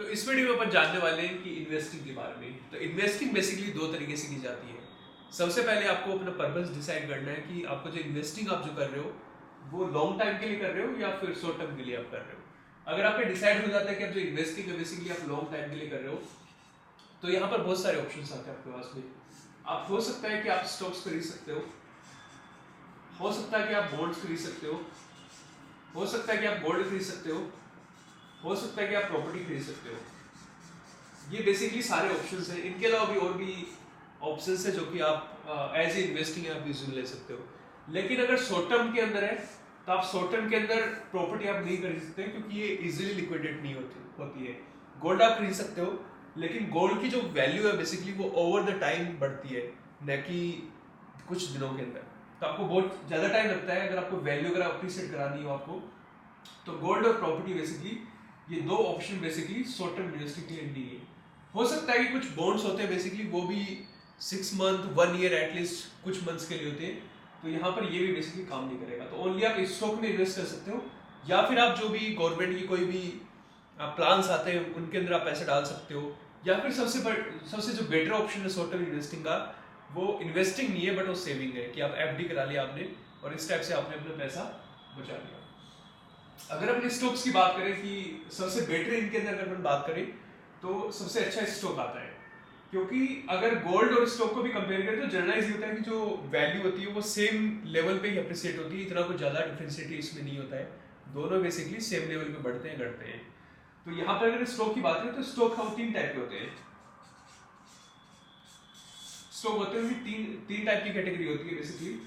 तो इस वीडियो में अपन जानने वाले हैं कि इन्वेस्टिंग के बारे में। तो इन्वेस्टिंग बेसिकली दो तरीके से की जाती है। सबसे पहले आपको अपना पर्पस डिसाइड करना है कि आपको जो इन्वेस्टिंग आप जो कर रहे हो वो लॉन्ग टाइम के लिए कर रहे हो या फिर शॉर्ट टर्म के लिए आप कर रहे हो। अगर आपका डिसाइड हो जाता है कि आप जो इन्वेस्टिंग है बेसिकली आप लॉन्ग टाइम के लिए कर रहे हो, तो यहाँ पर बहुत सारे ऑप्शंस आते हैं आपके पास में। आप हो सकता है कि आप स्टॉक्स खरीद सकते हो सकता है कि आप बॉन्ड्स खरीद सकते हो सकता है कि आप गोल्ड खरीद सकते हो सकता है कि आप प्रॉपर्टी खरीद सकते हो। ये बेसिकली सारे ऑप्शंस हैं। इनके अलावा भी और भी ऑप्शंस है जो कि आप एज ए इन्वेस्टिंग आप यूज ले सकते हो। लेकिन अगर शॉर्ट टर्म के अंदर है तो आप शॉर्ट टर्म के अंदर प्रॉपर्टी आप नहीं खरीद सकते क्योंकि ये इजीली लिक्विडेट नहीं होती है। गोल्ड आप खरीद सकते हो, लेकिन गोल्ड की जो वैल्यू है बेसिकली वो ओवर द टाइम बढ़ती है, न कि कुछ दिनों के अंदर। तो आपको बहुत ज़्यादा टाइम लगता है अगर आपको वैल्यू अगर अप्रिशिएट करानी हो आपको। तो गोल्ड और प्रॉपर्टी बेसिकली ये दो option basically short term investing के लिए है। हो सकता है कि कुछ बॉन्ड्स होते हैं बेसिकली वो भी 6 मंथ 1 ईयर एटलीस्ट कुछ मंथ्स के लिए होते हैं, तो यहाँ पर ये भी बेसिकली काम नहीं करेगा। तो ओनली आप स्टॉक में इन्वेस्ट कर सकते हो या फिर आप जो भी गवर्नमेंट की कोई भी प्लान्स आते हैं उनके अंदर आप पैसे डाल सकते हो। या फिर सबसे जो बेटर ऑप्शन है शॉर्ट टर्म इन्वेस्टिंग का, वो इन्वेस्टिंग नहीं है बट वो सेविंग है कि आप एफडी करा लिया आपने और इस टाइप से आपने अपना पैसा बचा लिया। अगर अपने स्टॉक्स की बात करें कि सबसे बेटर इनके अंदर अगर हम बात करें तो सबसे अच्छा स्टॉक आता है, क्योंकि अगर गोल्ड और स्टॉक को भी कंपेयर करें तो जनरलाइज होता है कि जो वैल्यू होती है वो सेम लेवल पे ही अप्रिशिएट होती है, इतना कुछ ज़्यादा डिफरेंशिएट इसमें नहीं होता है, दोनों बेसिकली सेम लेवल पे बढ़ते हैं घटते हैं। तो यहाँ पर अगर स्टॉक की बात करें तो स्टॉक हम 3 टाइप के होते हैं। स्टॉक होते हैं तीन टाइप की कैटेगरी होती है बेसिकली।